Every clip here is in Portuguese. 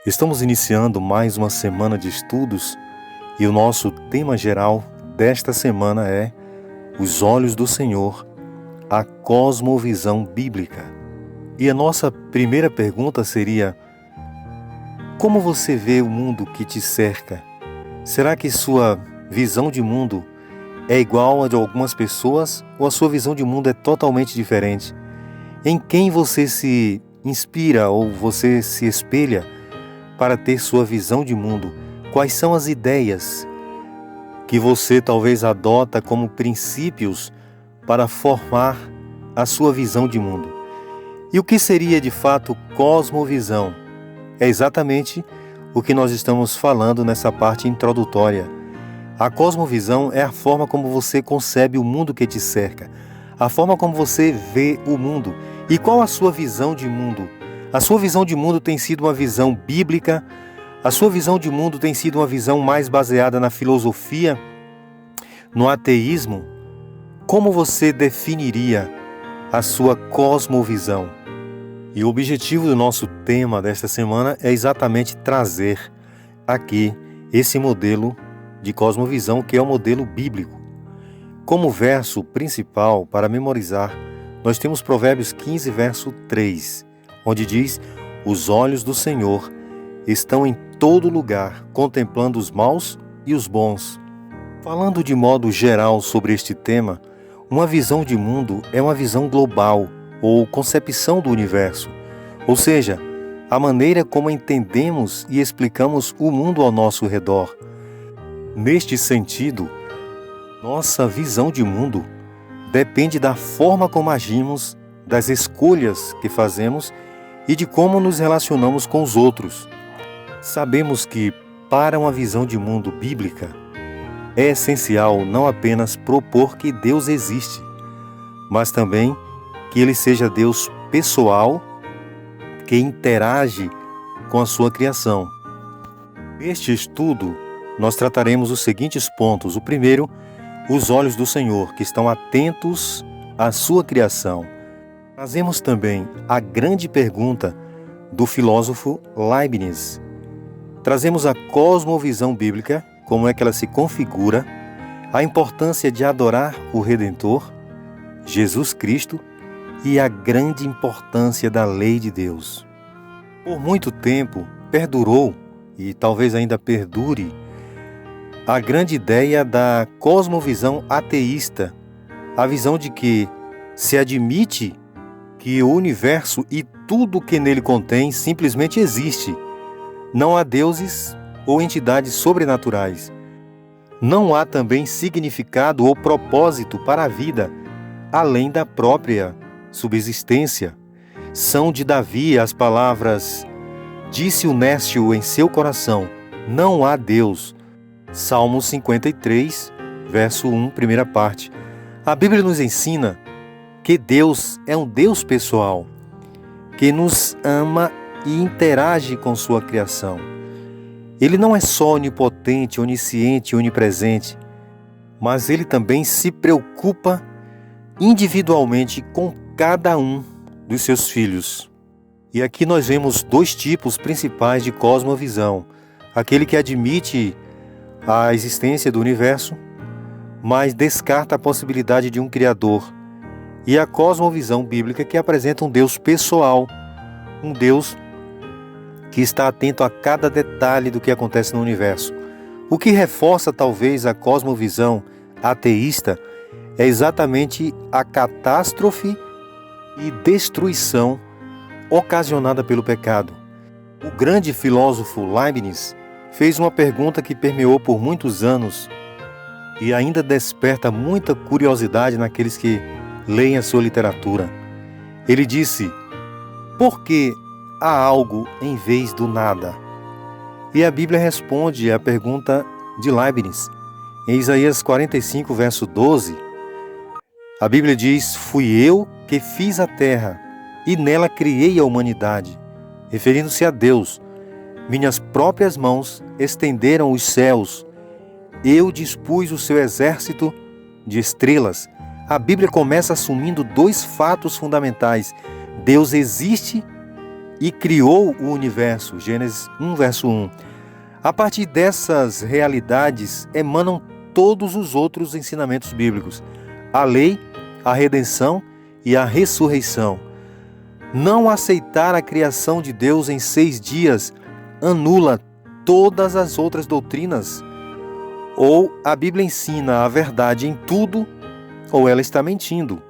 Estamos iniciando mais uma semana de estudos e o nosso tema geral desta semana é Os Olhos do Senhor, a cosmovisão bíblica. E a nossa primeira pergunta seria: como você vê o mundo que te cerca? Será que sua visão de mundo é igual à de algumas pessoas ou a sua visão de mundo é totalmente diferente? Em quem você se inspira ou você se espelha para ter sua visão de mundo? Quais são as ideias que você talvez adota como princípios para formar a sua visão de mundo? E o que seria de fato cosmovisão? É exatamente o que nós estamos falando nessa parte introdutória. A cosmovisão é a forma como você concebe o mundo que te cerca, a forma como você vê o mundo. E qual a sua visão de mundo? A sua visão de mundo tem sido uma visão bíblica? A sua visão de mundo tem sido uma visão mais baseada na filosofia, no ateísmo? Como você definiria a sua cosmovisão? E o objetivo do nosso tema desta semana é exatamente trazer aqui esse modelo de cosmovisão, que é o modelo bíblico. Como verso principal para memorizar, nós temos Provérbios 15, verso 3, onde diz: os olhos do Senhor estão em todo lugar, contemplando os maus e os bons. Falando de modo geral sobre este tema, uma visão de mundo é uma visão global ou concepção do universo, ou seja, a maneira como entendemos e explicamos o mundo ao nosso redor. Neste sentido, nossa visão de mundo depende da forma como agimos, das escolhas que fazemos e de como nos relacionamos com os outros. Sabemos que, para uma visão de mundo bíblica, é essencial não apenas propor que Deus existe, mas também que Ele seja Deus pessoal, que interage com a sua criação. Neste estudo, nós trataremos os seguintes pontos. O primeiro, os olhos do Senhor, que estão atentos à sua criação. Trazemos também a grande pergunta do filósofo Leibniz. Trazemos a cosmovisão bíblica, como é que ela se configura, a importância de adorar o Redentor, Jesus Cristo, e a grande importância da lei de Deus. Por muito tempo, perdurou, e talvez ainda perdure, a grande ideia da cosmovisão ateísta, a visão de que se admite que o universo e tudo que nele contém simplesmente existe. Não há deuses ou entidades sobrenaturais. Não há também significado ou propósito para a vida, além da própria subsistência. São de Davi as palavras: disse o nécio em seu coração, não há Deus. Salmo 53, verso 1, primeira parte. A Bíblia nos ensina que Deus é um Deus pessoal, que nos ama e interage com sua criação. Ele não é só onipotente, onisciente e onipresente, mas Ele também se preocupa individualmente com cada um dos seus filhos. E aqui nós vemos dois tipos principais de cosmovisão: aquele que admite a existência do universo, mas descarta a possibilidade de um Criador, e a cosmovisão bíblica, que apresenta um Deus pessoal, um Deus que está atento a cada detalhe do que acontece no universo. O que reforça talvez a cosmovisão ateísta é exatamente a catástrofe e destruição ocasionada pelo pecado. O grande filósofo Leibniz fez uma pergunta que permeou por muitos anos e ainda desperta muita curiosidade naqueles que leem a sua literatura. Ele disse: por que há algo em vez do nada? E a Bíblia responde à pergunta de Leibniz. Em Isaías 45, verso 12, a Bíblia diz: fui eu que fiz a terra e nela criei a humanidade. Referindo-se a Deus, minhas próprias mãos estenderam os céus. Eu dispus o seu exército de estrelas. A Bíblia começa assumindo dois fatos fundamentais: Deus existe e criou o universo. Gênesis 1, verso 1. A partir dessas realidades emanam todos os outros ensinamentos bíblicos: a lei, a redenção e a ressurreição. Não aceitar a criação de Deus em 6 dias anula todas as outras doutrinas. Ou a Bíblia ensina a verdade em tudo, ou ela está mentindo.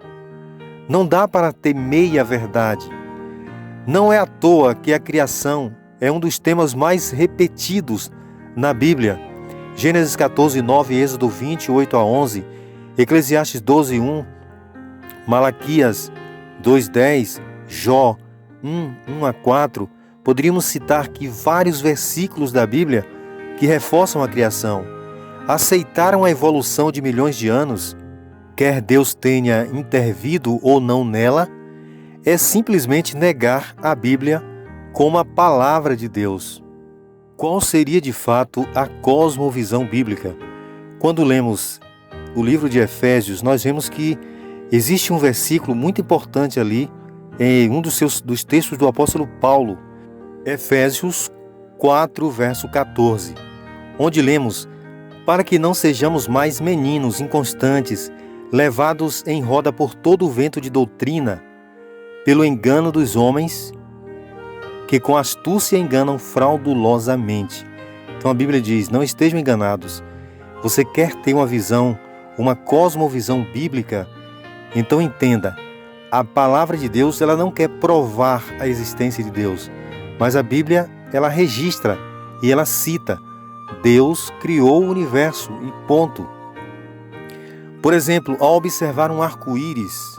Não dá para ter meia verdade. Não é à toa que a criação é um dos temas mais repetidos na Bíblia. Gênesis 14, 9, Êxodo 20, 8 a 11, Eclesiastes 12, 1, Malaquias 2, 10, Jó 1, 1 a 4. Poderíamos citar aqui vários versículos da Bíblia que reforçam a criação. Aceitaram a evolução de milhões de anos, quer Deus tenha intervido ou não nela, é simplesmente negar a Bíblia como a palavra de Deus. Qual seria de fato a cosmovisão bíblica? Quando lemos o livro de Efésios, nós vemos que existe um versículo muito importante ali, em um dos textos do apóstolo Paulo, Efésios 4, verso 14, onde lemos: para que não sejamos mais meninos inconstantes, levados em roda por todo o vento de doutrina, pelo engano dos homens, que com astúcia enganam fraudulosamente. Então a Bíblia diz: não estejam enganados. Você quer ter uma visão, uma cosmovisão bíblica? Então entenda, a palavra de Deus, ela não quer provar a existência de Deus, mas a Bíblia, ela registra e ela cita: Deus criou o universo e ponto. Por exemplo, ao observar um arco-íris,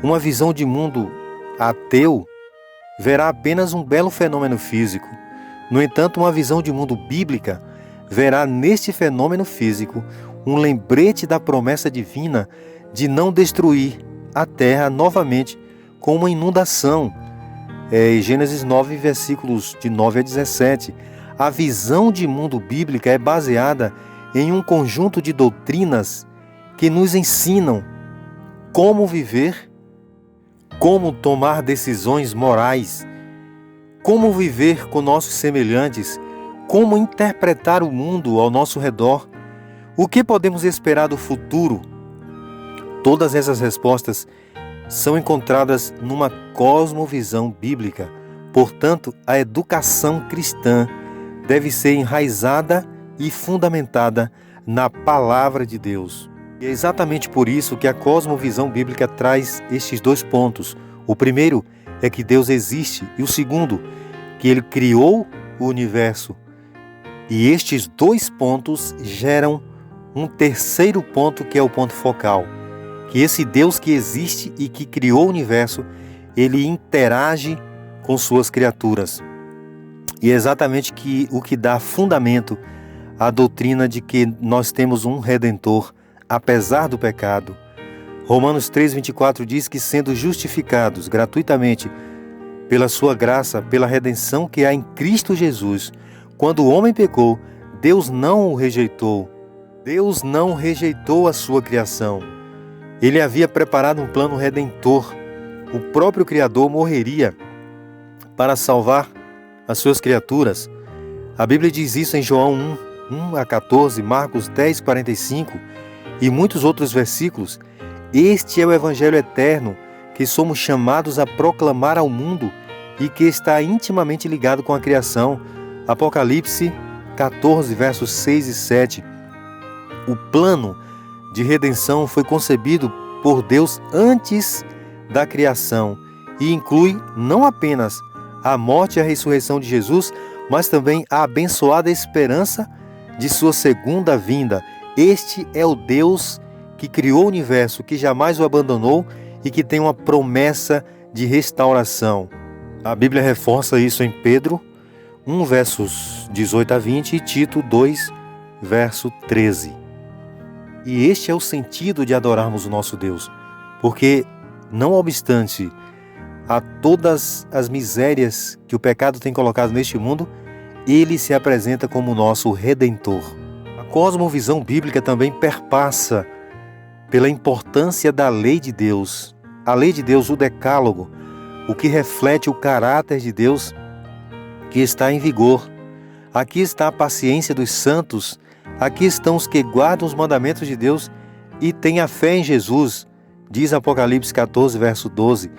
uma visão de mundo ateu verá apenas um belo fenômeno físico. No entanto, uma visão de mundo bíblica verá neste fenômeno físico um lembrete da promessa divina de não destruir a terra novamente com uma inundação. Gênesis 9, versículos de 9 a 17. A visão de mundo bíblica é baseada em um conjunto de doutrinas que nos ensinam como viver, como tomar decisões morais, como viver com nossos semelhantes, como interpretar o mundo ao nosso redor, o que podemos esperar do futuro. Todas essas respostas são encontradas numa cosmovisão bíblica. Portanto, a educação cristã deve ser enraizada e fundamentada na palavra de Deus. E é exatamente por isso que a cosmovisão bíblica traz estes 2 pontos. O primeiro é que Deus existe, e o segundo, que Ele criou o universo. E estes 2 pontos geram um terceiro ponto, que é o ponto focal, que esse Deus que existe e que criou o universo, Ele interage com suas criaturas. E é exatamente o que dá fundamento à doutrina de que nós temos um Redentor, apesar do pecado. Romanos 3,24 diz que, sendo justificados gratuitamente pela sua graça, pela redenção que há em Cristo Jesus, quando o homem pecou, Deus não o rejeitou. Deus não rejeitou a sua criação. Ele havia preparado um plano redentor. O próprio Criador morreria para salvar as suas criaturas. A Bíblia diz isso em João 1 a 14, Marcos 10, 45 e muitos outros versículos. Este é o Evangelho eterno, que somos chamados a proclamar ao mundo e que está intimamente ligado com a criação. Apocalipse 14, versos 6 e 7. O plano de redenção foi concebido por Deus antes da criação e inclui não apenas a morte e a ressurreição de Jesus, mas também a abençoada esperança de sua segunda vinda. Este é o Deus que criou o universo, que jamais o abandonou e que tem uma promessa de restauração. A Bíblia reforça isso em Pedro 1, versos 18 a 20 e Tito 2, verso 13. E este é o sentido de adorarmos o nosso Deus, porque, não obstante a todas as misérias que o pecado tem colocado neste mundo, Ele se apresenta como nosso Redentor. A cosmovisão bíblica também perpassa pela importância da lei de Deus. A lei de Deus, o Decálogo, o que reflete o caráter de Deus que está em vigor. Aqui está a paciência dos santos, aqui estão os que guardam os mandamentos de Deus e têm a fé em Jesus, diz Apocalipse 14, verso 12.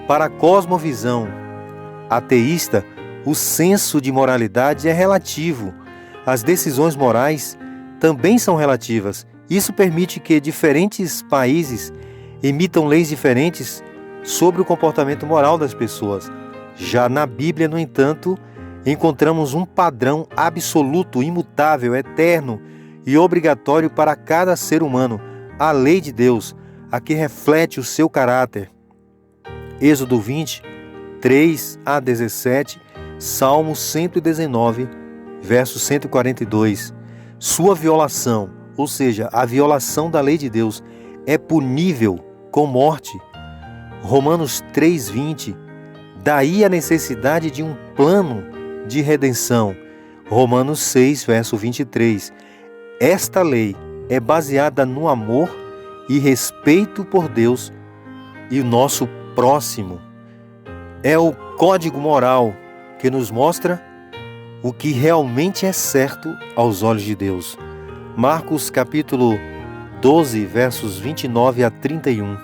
Para a cosmovisão ateísta, o senso de moralidade é relativo. As decisões morais também são relativas. Isso permite que diferentes países emitam leis diferentes sobre o comportamento moral das pessoas. Já na Bíblia, no entanto, encontramos um padrão absoluto, imutável, eterno e obrigatório para cada ser humano, a lei de Deus, a que reflete o seu caráter. Êxodo 20, 3 a 17, Salmo 119, verso 142. Sua violação, ou seja, a violação da lei de Deus, é punível com morte. Romanos 3:20. Daí a necessidade de um plano de redenção. Romanos 6, verso 23. Esta lei é baseada no amor e respeito por Deus e o nosso próximo. É o código moral que nos mostra o que realmente é certo aos olhos de Deus. Marcos capítulo 12, versos 29 a 31.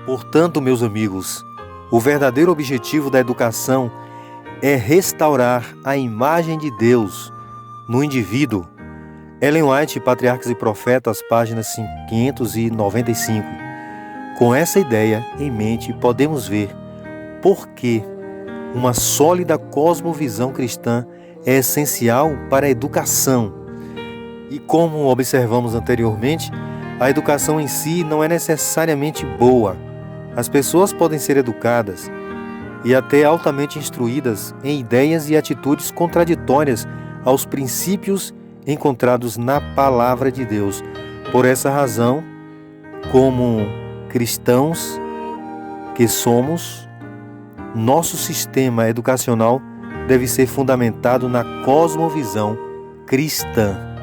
Portanto, meus amigos, o verdadeiro objetivo da educação é restaurar a imagem de Deus no indivíduo. Ellen White, Patriarcas e Profetas, páginas 595. Com essa ideia em mente, podemos ver por que uma sólida cosmovisão cristã é essencial para a educação. E como observamos anteriormente, a educação em si não é necessariamente boa. As pessoas podem ser educadas e até altamente instruídas em ideias e atitudes contraditórias aos princípios encontrados na Palavra de Deus. Por essa razão, como cristãos que somos, nosso sistema educacional deve ser fundamentado na cosmovisão cristã.